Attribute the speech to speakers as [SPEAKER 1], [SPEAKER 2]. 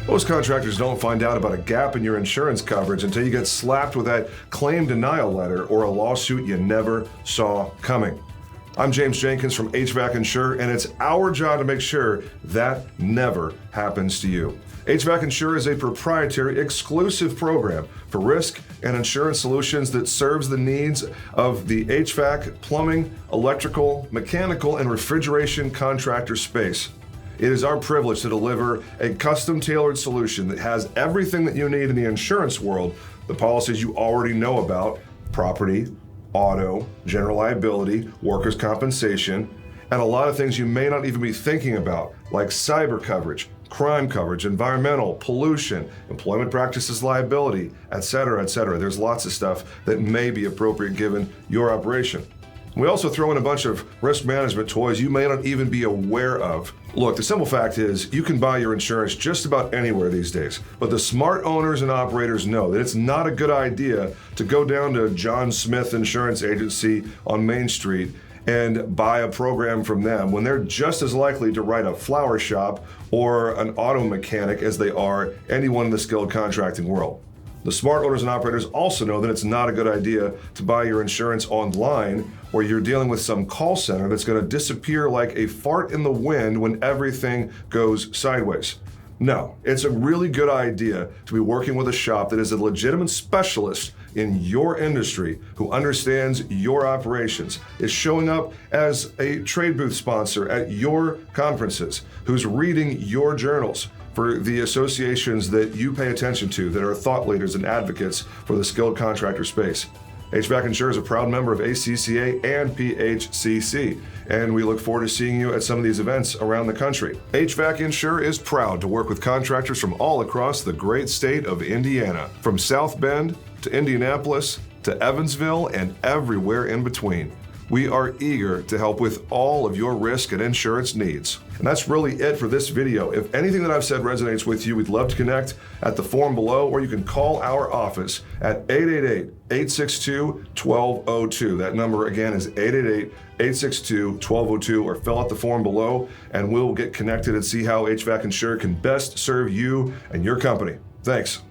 [SPEAKER 1] Most contractors don't find out about a gap in your insurance coverage until you get slapped with that claim denial letter or a lawsuit you never saw coming. I'm James Jenkins from HVAC Insure, and it's our job to make sure that never happens to you. HVAC Insure is a proprietary, exclusive program for risk and insurance solutions that serves the needs of the HVAC, plumbing, electrical, mechanical, and refrigeration contractor space. It is our privilege to deliver a custom-tailored solution that has everything that you need in the insurance world, the policies you already know about: property, auto, general liability, workers' compensation, and a lot of things you may not even be thinking about, like cyber coverage, crime coverage, environmental, pollution, employment practices liability, etc., etc. There's lots of stuff that may be appropriate given your operation. We also throw in a bunch of risk management toys you may not even be aware of. Look, the simple fact is you can buy your insurance just about anywhere these days, but the smart owners and operators know that it's not a good idea to go down to John Smith Insurance Agency on Main Street and buy a program from them when they're just as likely to write a flower shop or an auto mechanic as they are anyone in the skilled contracting world. The smart owners and operators also know that it's not a good idea to buy your insurance online where you're dealing with some call center that's going to disappear like a fart in the wind when everything goes sideways. No, it's a really good idea to be working with a shop that is a legitimate specialist in your industry who understands your operations, is showing up as a trade booth sponsor at your conferences, who's reading your journals for the associations that you pay attention to that are thought leaders and advocates for the skilled contractor space. HVAC Insure is a proud member of ACCA and PHCC, and we look forward to seeing you at some of these events around the country. HVAC Insure is proud to work with contractors from all across the great state of Indiana, from South Bend to Indianapolis to Evansville and everywhere in between. We are eager to help with all of your risk and insurance needs. And that's really it for this video. If anything that I've said resonates with you, we'd love to connect at the form below, or you can call our office at 888-862-1202. That number again is 888-862-1202, or fill out the form below and we'll get connected and see how HVAC Insure can best serve you and your company. Thanks.